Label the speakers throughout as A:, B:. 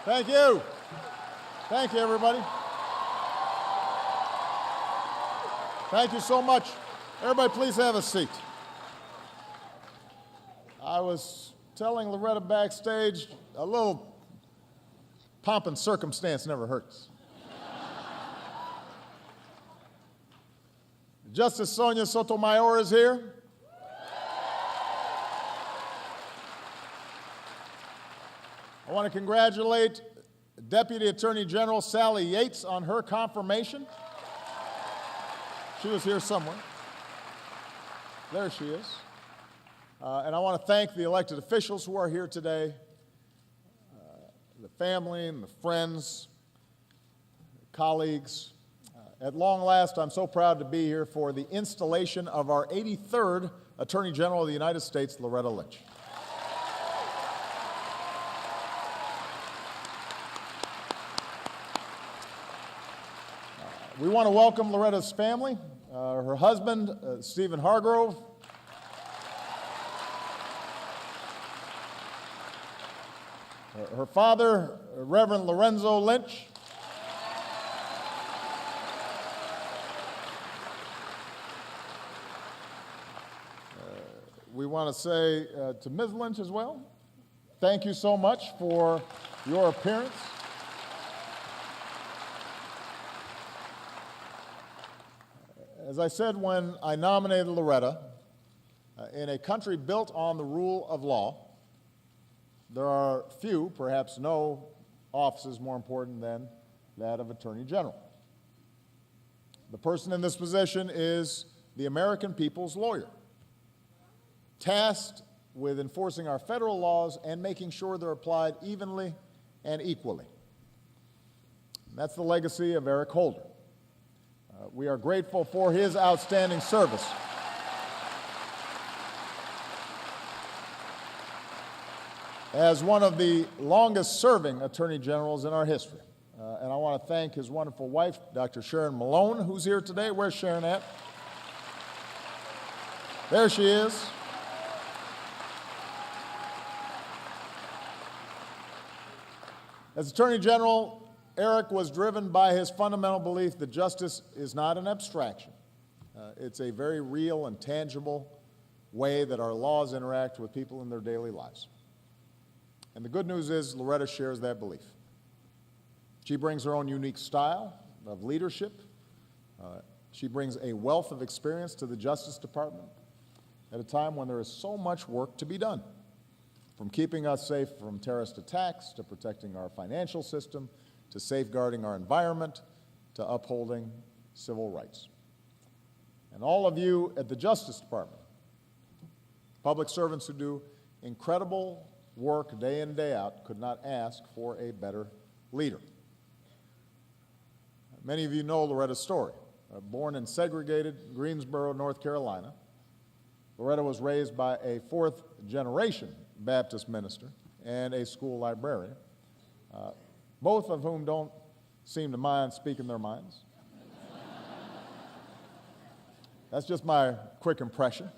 A: Thank you. Thank you, everybody. Thank you so much. Everybody, please have a seat. I was telling Loretta backstage, a little pomp and circumstance never hurts. Justice Sonia Sotomayor is here. I want to congratulate Deputy Attorney General Sally Yates on her confirmation. She was here somewhere. There she is. And I want to thank the elected officials who are here today, the family and the friends, colleagues. At long last, I'm so proud to be here for the installation of our 83rd Attorney General of the United States, Loretta Lynch. We want to welcome Loretta's family, her husband, Stephen Hargrove, her father, Reverend Lorenzo Lynch, we want to say to Ms. Lynch as well, thank you so much for your appearance. As I said when I nominated Loretta, in a country built on the rule of law, there are few, perhaps no, offices more important than that of Attorney General. The person in this position is the American people's lawyer, tasked with enforcing our federal laws and making sure they're applied evenly and equally. And that's the legacy of Eric Holder. We are grateful for his outstanding service. As one of the longest-serving Attorney Generals in our history. And I want to thank his wonderful wife, Dr. Sharon Malone, who's here today. Where's Sharon at? There she is. As Attorney General, Eric was driven by his fundamental belief that justice is not an abstraction. It's a very real and tangible way that our laws interact with people in their daily lives. And the good news is Loretta shares that belief. She brings her own unique style of leadership. She brings a wealth of experience to the Justice Department at a time when there is so much work to be done, from keeping us safe from terrorist attacks to protecting our financial system, to safeguarding our environment, to upholding civil rights. And all of you at the Justice Department, public servants who do incredible work day in, day out, could not ask for a better leader. Many of you know Loretta's story. Born in segregated Greensboro, North Carolina, Loretta was raised by a fourth-generation Baptist minister and a school librarian, both of whom don't seem to mind speaking their minds. That's just my quick impression.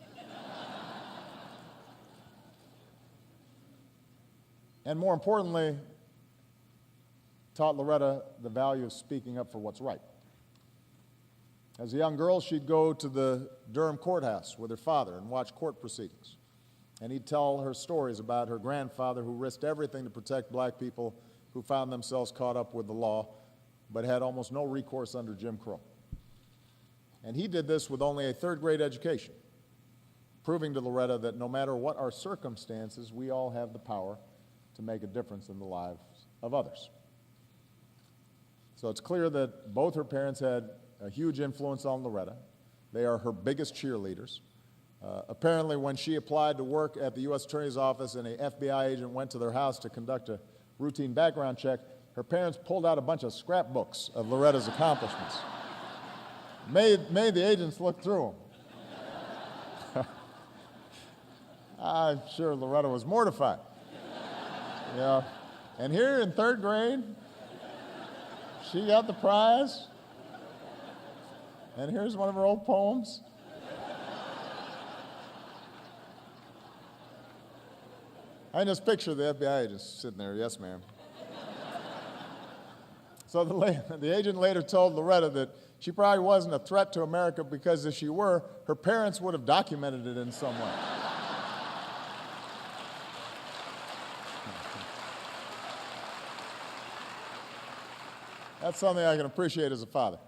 A: And more importantly, taught Loretta the value of speaking up for what's right. As a young girl, she'd go to the Durham courthouse with her father and watch court proceedings. And he'd tell her stories about her grandfather who risked everything to protect black people who found themselves caught up with the law, but had almost no recourse under Jim Crow. And he did this with only a third-grade education, proving to Loretta that no matter what our circumstances, we all have the power to make a difference in the lives of others. So it's clear that both her parents had a huge influence on Loretta. They are her biggest cheerleaders. Apparently, when she applied to work at the U.S. Attorney's Office and an FBI agent went to their house to conduct a routine background check, her parents pulled out a bunch of scrapbooks of Loretta's accomplishments. Made the agents look through them. I'm sure Loretta was mortified. Yeah. And here in third grade, she got the prize. And here's one of her old poems. I just picture the FBI agents sitting there, yes, ma'am. So the agent later told Loretta that she probably wasn't a threat to America because if she were, her parents would have documented it in some way. That's something I can appreciate as a father.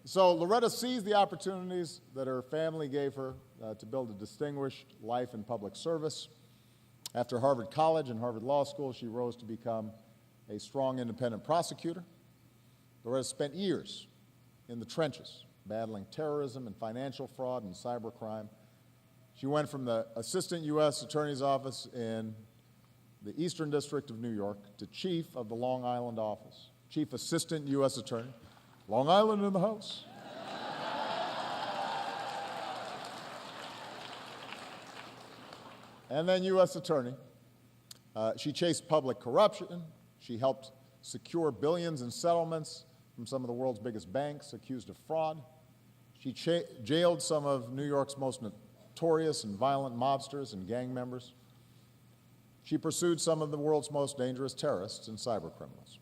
A: So Loretta seized the opportunities that her family gave her to build a distinguished life in public service. After Harvard College and Harvard Law School, she rose to become a strong independent prosecutor. Loretta spent years in the trenches, battling terrorism and financial fraud and cybercrime. She went from the Assistant U.S. Attorney's Office in the Eastern District of New York to Chief of the Long Island Office, Chief Assistant U.S. Attorney. Long Island in the house. And then U.S. Attorney. She chased public corruption. She helped secure billions in settlements from some of the world's biggest banks accused of fraud. She jailed some of New York's most notorious and violent mobsters and gang members. She pursued some of the world's most dangerous terrorists and cybercriminals.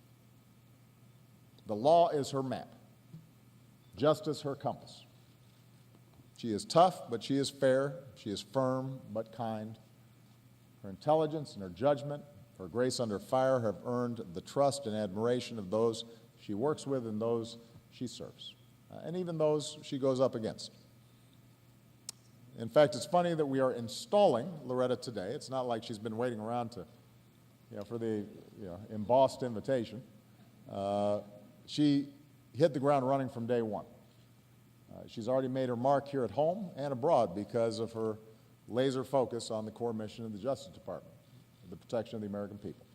A: The law is her map, justice her compass. She is tough, but she is fair. She is firm, but kind. Her intelligence and her judgment, her grace under fire have earned the trust and admiration of those she works with and those she serves, and even those she goes up against. In fact, it's funny that we are installing Loretta today. It's not like she's been waiting around to, for the embossed invitation. She hit the ground running from day one. She's already made her mark here at home and abroad because of her laser focus on the core mission of the Justice Department, the protection of the American people.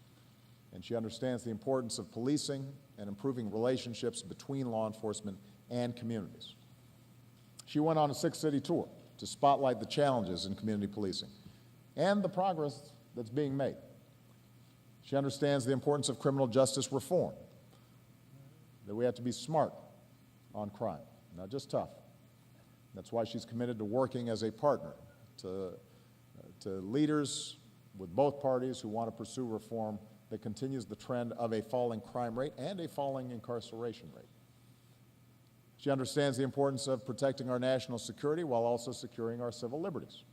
A: And she understands the importance of policing and improving relationships between law enforcement and communities. She went on a 6-city tour to spotlight the challenges in community policing and the progress that's being made. She understands the importance of criminal justice reform, that we have to be smart on crime, not just tough. That's why she's committed to working as a partner to leaders with both parties who want to pursue reform that continues the trend of a falling crime rate and a falling incarceration rate. She understands the importance of protecting our national security while also securing our civil liberties.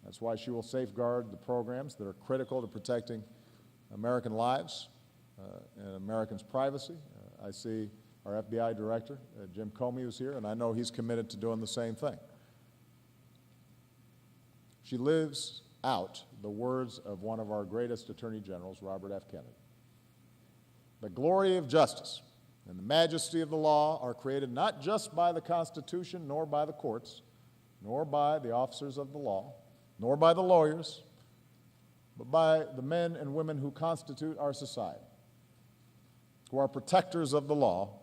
A: That's why she will safeguard the programs that are critical to protecting American lives and Americans' privacy. I see our FBI director, Jim Comey, who's here, and I know he's committed to doing the same thing. She lives out the words of one of our greatest attorney generals, Robert F. Kennedy. The glory of justice and the majesty of the law are created not just by the Constitution, nor by the courts, nor by the officers of the law, nor by the lawyers, but by the men and women who constitute our society, who are protectors of the law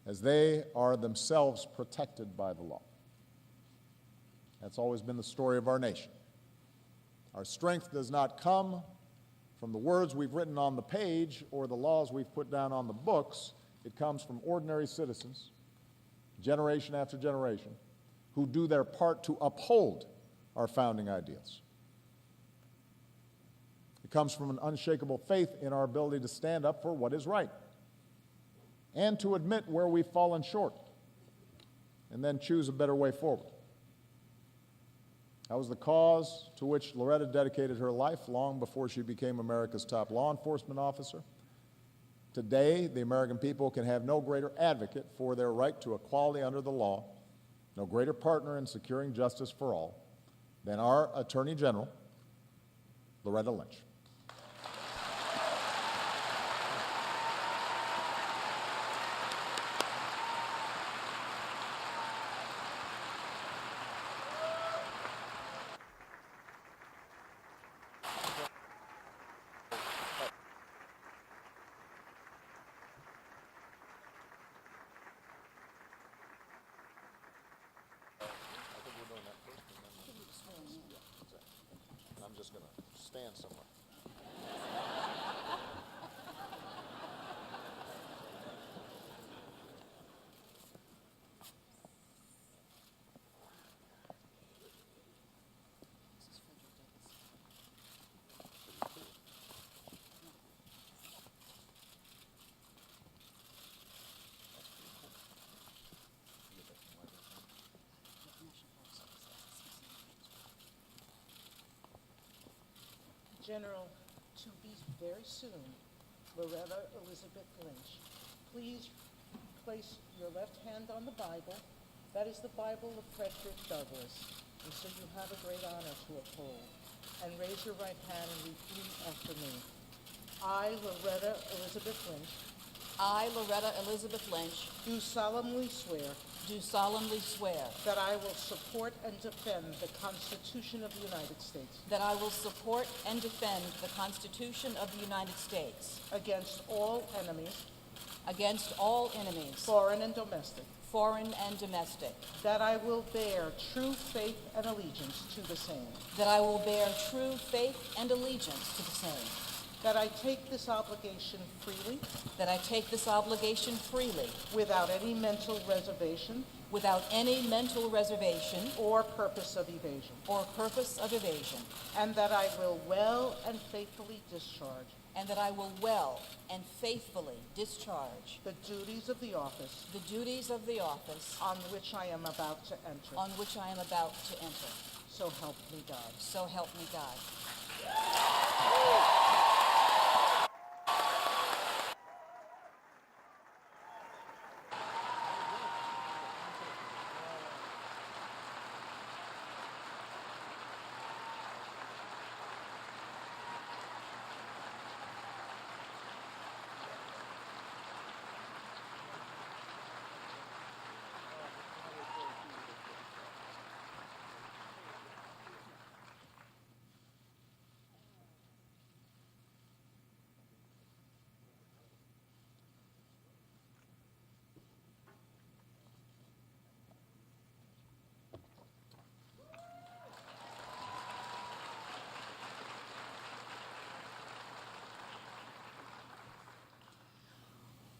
A: as they are themselves protected by the law. That's always been the story of our nation. Our strength does not come from the words we've written on the page or the laws we've put down on the books. It comes from ordinary citizens, generation after generation, who do their part to uphold our founding ideals. It comes from an unshakable faith in our ability to stand up for what is right and to admit where we've fallen short and then choose a better way forward. That was the cause to which Loretta dedicated her life long before she became America's top law enforcement officer. Today, the American people can have no greater advocate for their right to equality under the law, no greater partner in securing justice for all than our Attorney General, Loretta Lynch. I'm just going to stand somewhere.
B: General, to be very soon, Loretta Elizabeth Lynch. Please place your left hand on the Bible. That is the Bible of Frederick Douglass, and so you have a great honor to uphold. And raise your right hand and repeat after me. I, Loretta Elizabeth Lynch,
C: I, Loretta Elizabeth Lynch,
B: do solemnly swear
C: do solemnly swear
B: that I will support and defend the Constitution of the United States
C: that I will support and defend the Constitution of the United States
B: against all enemies, foreign and domestic,
C: that
B: I will bear true faith and allegiance to the same,
C: that I will bear true faith and allegiance to the same,
B: that I take this obligation freely
C: that I take this obligation freely
B: without any mental reservation
C: without any mental reservation
B: or purpose of evasion,
C: and
B: and that I will well and faithfully discharge
C: the duties of the office
B: on which I am about to enter. So help me God.
C: So help me God.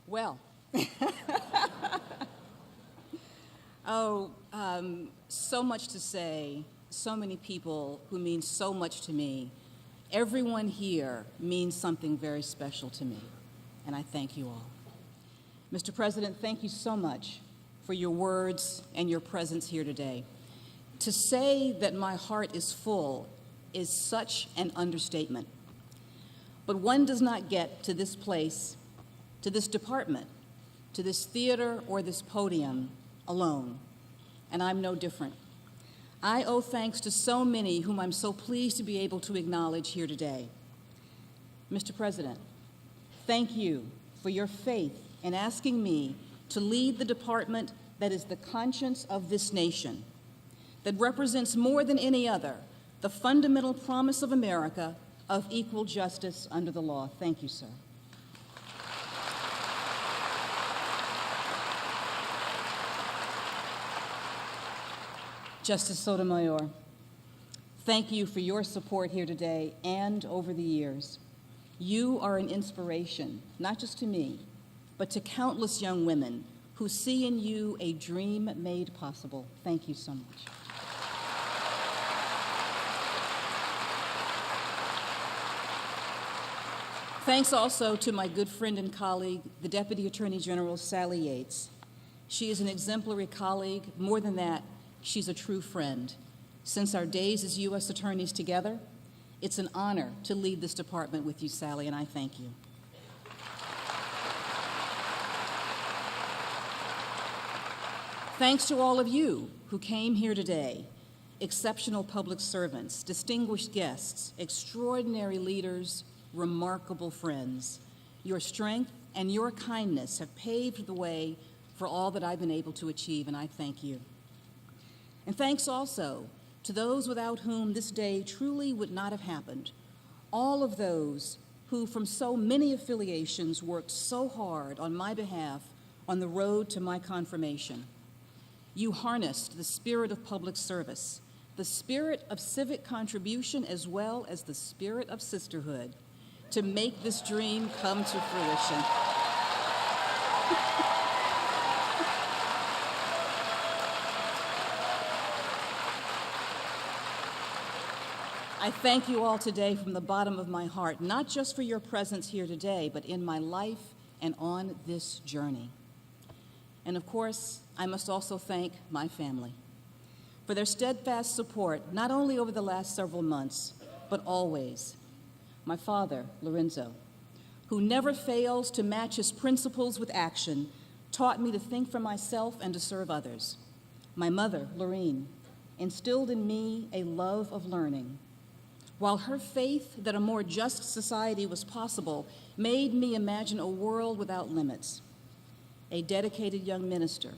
C: Well, so much to say, so many people who mean so much to me. Everyone here means something very special to me, and I thank you all. Mr. President, thank you so much for your words and your presence here today. To say that my heart is full is such an understatement. But one does not get to this place, to this department, to this theater or this podium alone, and I'm no different. I owe thanks to so many whom I'm so pleased to be able to acknowledge here today. Mr. President, thank you for your faith in asking me to lead the department that is the conscience of this nation, that represents more than any other the fundamental promise of America of equal justice under the law. Thank you, sir. Justice Sotomayor, thank you for your support here today and over the years. You are an inspiration, not just to me, but to countless young women who see in you a dream made possible. Thank you so much. Thanks also to my good friend and colleague, the Deputy Attorney General, Sally Yates. She is an exemplary colleague. More than that, she's a true friend. Since our days as U.S. attorneys together, it's an honor to lead this department with you, Sally, and I thank you. Thanks to all of you who came here today, exceptional public servants, distinguished guests, extraordinary leaders, remarkable friends. Your strength and your kindness have paved the way for all that I've been able to achieve, and I thank you. And thanks also to those without whom this day truly would not have happened, all of those who from so many affiliations worked so hard on my behalf on the road to my confirmation. You harnessed the spirit of public service, the spirit of civic contribution, as well as the spirit of sisterhood to make this dream come to fruition. I thank you all today from the bottom of my heart, not just for your presence here today, but in my life and on this journey. And of course, I must also thank my family for their steadfast support, not only over the last several months, but always. my father, Lorenzo, who never fails to match his principles with action, taught me to think for myself and to serve others. My mother, Lorene, instilled in me a love of learning, while her faith that a more just society was possible made me imagine a world without limits. A dedicated young minister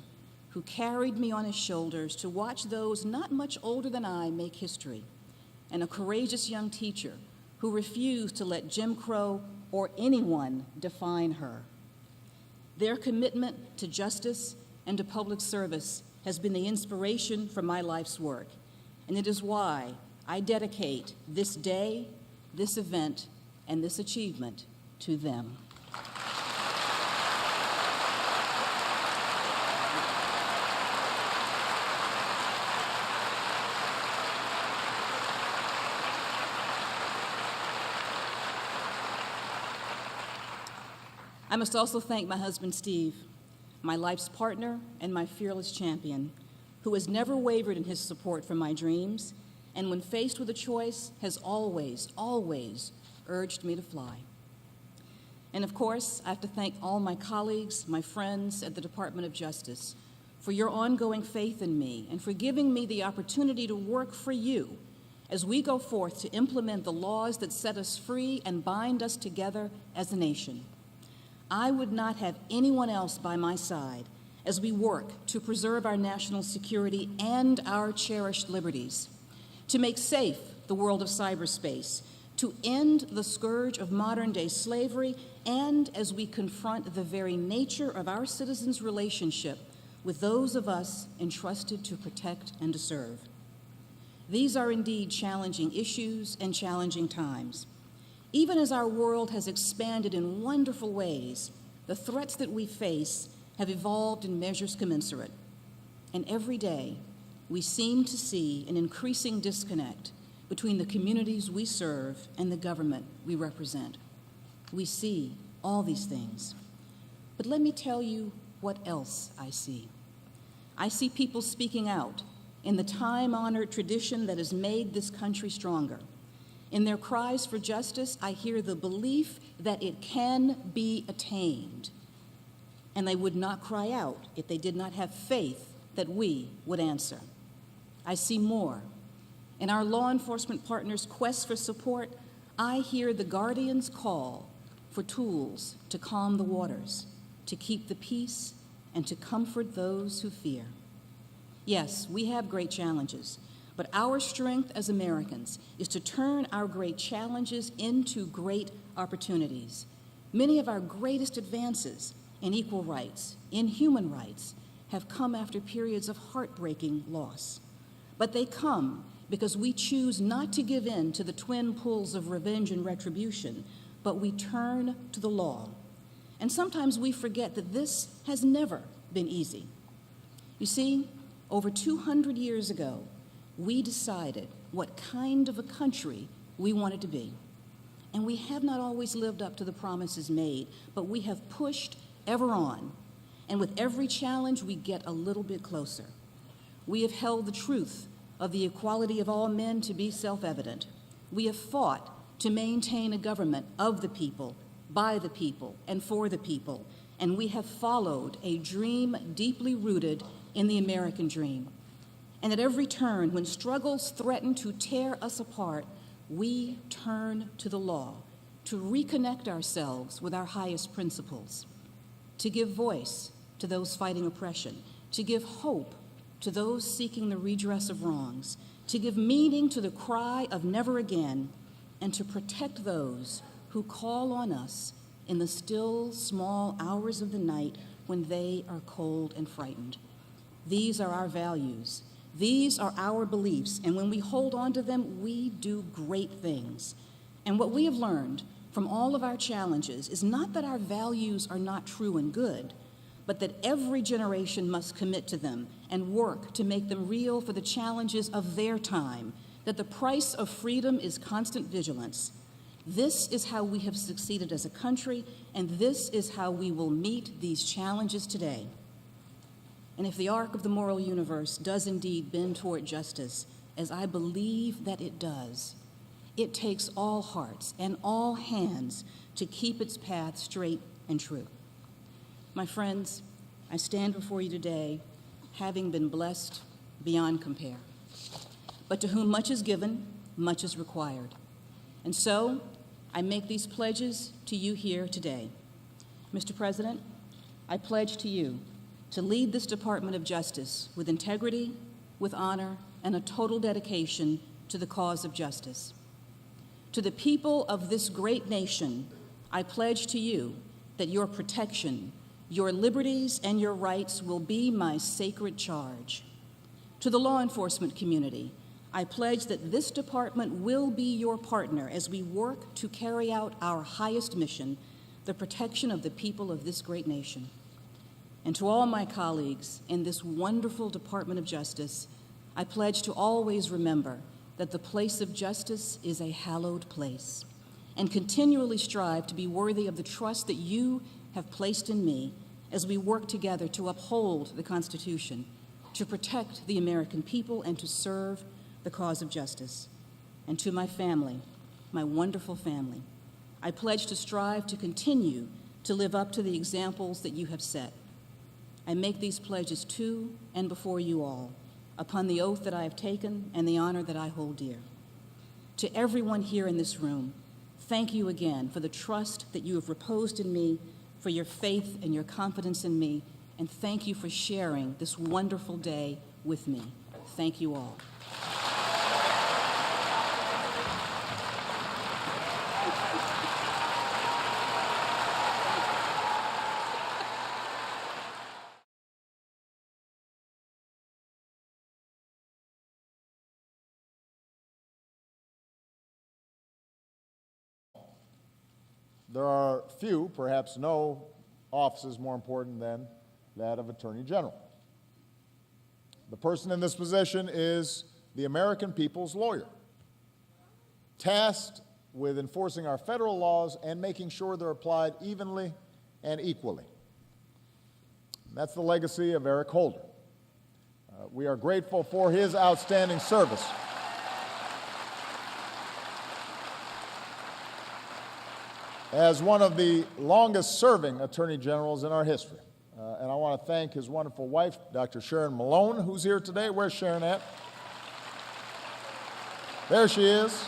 C: who carried me on his shoulders to watch those not much older than I make history, and a courageous young teacher who refused to let Jim Crow or anyone define her. Their commitment to justice and to public service has been the inspiration for my life's work, and it is why I dedicate this day, this event, and this achievement to them. I must also thank my husband, Steve, my life's partner and my fearless champion, who has never wavered in his support for my dreams, and when faced with a choice, has always, always urged me to fly. And of course, I have to thank all my colleagues, my friends at the Department of Justice, for your ongoing faith in me and for giving me the opportunity to work for you as we go forth to implement the laws that set us free and bind us together as a nation. I would not have anyone else by my side as we work to preserve our national security and our cherished liberties, to make safe the world of cyberspace, to end the scourge of modern-day slavery, and as we confront the very nature of our citizens' relationship with those of us entrusted to protect and to serve. These are indeed challenging issues and challenging times. Even as our world has expanded in wonderful ways, the threats that we face have evolved in measures commensurate. And every day, we seem to see an increasing disconnect between the communities we serve and the government we represent. We see all these things. But let me tell you what else I see. I see people speaking out in the time-honored tradition that has made this country stronger. In their cries for justice, I hear the belief that it can be attained, and they would not cry out if they did not have faith that we would answer. I see more. In our law enforcement partners' quest for support, I hear the guardians' call for tools to calm the waters, to keep the peace, and to comfort those who fear. Yes, we have great challenges, but our strength as Americans is to turn our great challenges into great opportunities. Many of our greatest advances in equal rights, in human rights, have come after periods of heartbreaking loss. But they come because we choose not to give in to the twin pulls of revenge and retribution, but we turn to the law. And sometimes we forget that this has never been easy. You see, over 200 years ago, we decided what kind of a country we wanted to be. And we have not always lived up to the promises made, but we have pushed ever on. And with every challenge, we get a little bit closer. We have held the truth of the equality of all men to be self-evident. We have fought to maintain a government of the people, by the people, and for the people. And we have followed a dream deeply rooted in the American dream. And at every turn, when struggles threaten to tear us apart, we turn to the law to reconnect ourselves with our highest principles, to give voice to those fighting oppression, to give hope to those seeking the redress of wrongs, to give meaning to the cry of never again, and to protect those who call on us in the still, small hours of the night when they are cold and frightened. These are our values. These are our beliefs, and when we hold on to them, we do great things. And what we have learned from all of our challenges is not that our values are not true and good, but that every generation must commit to them and work to make them real for the challenges of their time, that the price of freedom is constant vigilance. This is how we have succeeded as a country, and this is how we will meet these challenges today. And if the arc of the moral universe does indeed bend toward justice, as I believe that it does, it takes all hearts and all hands to keep its path straight and true. My friends, I stand before you today having been blessed beyond compare. But to whom much is given, much is required. And so, I make these pledges to you here today. Mr. President, I pledge to you to lead this Department of Justice with integrity, with honor, and a total dedication to the cause of justice. To the people of this great nation, I pledge to you that your protection, your liberties, and your rights will be my sacred charge. To the law enforcement community, I pledge that this department will be your partner as we work to carry out our highest mission, the protection of the people of this great nation. And to all my colleagues in this wonderful Department of Justice, I pledge to always remember that the place of justice is a hallowed place, and continually strive to be worthy of the trust that you have placed in me as we work together to uphold the Constitution, to protect the American people, and to serve the cause of justice. And to my family, my wonderful family, I pledge to strive to continue to live up to the examples that you have set. I make these pledges to and before you all, upon the oath that I have taken and the honor that I hold dear. To everyone here in this room, thank you again for the trust that you have reposed in me, for your faith and your confidence in me, and thank you for sharing this wonderful day with me. Thank you all.
A: There are few, perhaps no, offices more important than that of Attorney General. The person in this position is the American people's lawyer, tasked with enforcing our federal laws and making sure they're applied evenly and equally. That's the legacy of Eric Holder. We are grateful for his outstanding service. As one of the longest-serving Attorney Generals in our history. And I want to thank his wonderful wife, Dr. Sharon Malone, who's here today. Where's Sharon at? There she is.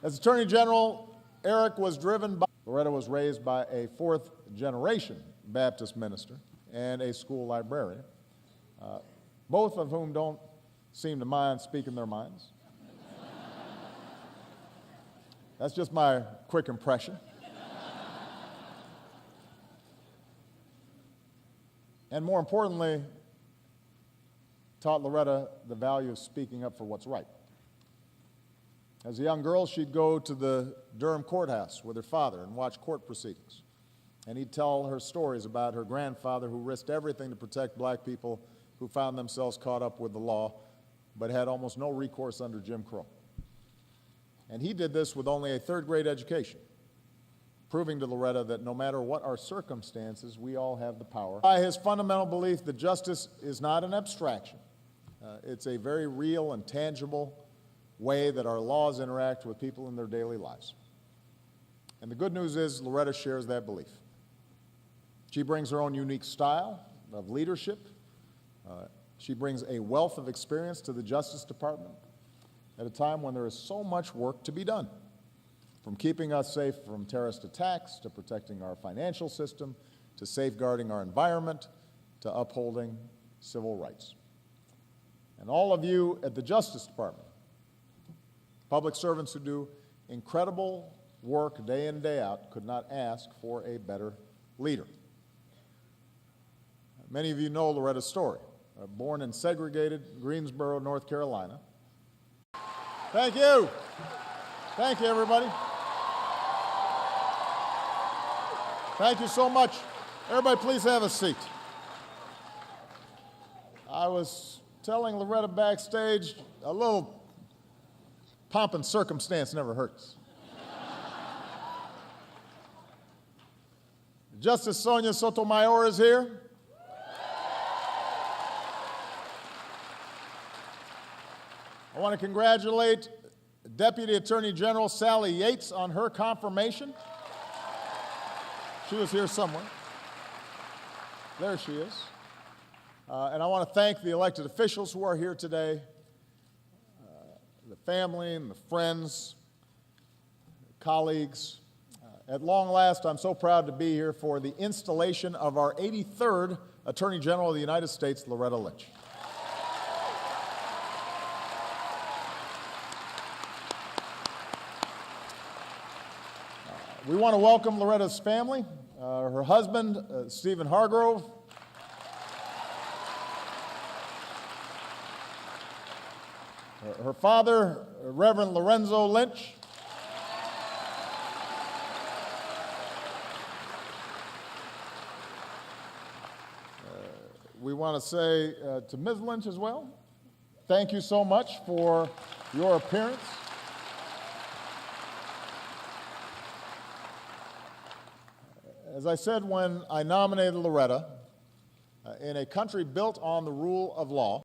A: As Attorney General, Eric was driven by... Loretta was raised by a fourth-generation Baptist minister and a school librarian, both of whom don't seem to mind speaking their minds. That's just my quick impression. And more importantly, taught Loretta the value of speaking up for what's right. As a young girl, she'd go to the Durham courthouse with her father and watch court proceedings. And he'd tell her stories about her grandfather who risked everything to protect black people who found themselves caught up with the law but had almost no recourse under Jim Crow. And he did this with only a third-grade education, proving to Loretta that no matter what our circumstances, we all have the power. By his fundamental belief that justice is not an abstraction. It's a very real and tangible way that our laws interact with people in their daily lives. And the good news is Loretta shares that belief. She brings her own unique style of leadership. She brings a wealth of experience to the Justice Department at a time when there is so much work to be done, from keeping us safe from terrorist attacks, to protecting our financial system, to safeguarding our environment, to upholding civil rights. And all of you at the Justice Department, public servants who do incredible work day in, day out, could not ask for a better leader. Many of you know Loretta's story. Born in segregated Greensboro, North Carolina. Thank you. Thank you, everybody. Thank you so much. Everybody, please have a seat. I was telling Loretta backstage, a little pomp and circumstance never hurts. Justice Sonia Sotomayor is here. I want to congratulate Deputy Attorney General Sally Yates on her confirmation. She was here somewhere. There she is. And I want to thank the elected officials who are here today, the family and the friends, colleagues. At long last, I'm so proud to be here for the installation of our 83rd Attorney General of the United States, Loretta Lynch. We want to welcome Loretta's family, her husband, Stephen Hargrove, her father, Reverend Lorenzo Lynch, we want to say to Ms. Lynch as well, thank you so much for your appearance. As I said when I nominated Loretta, in a country built on the rule of law,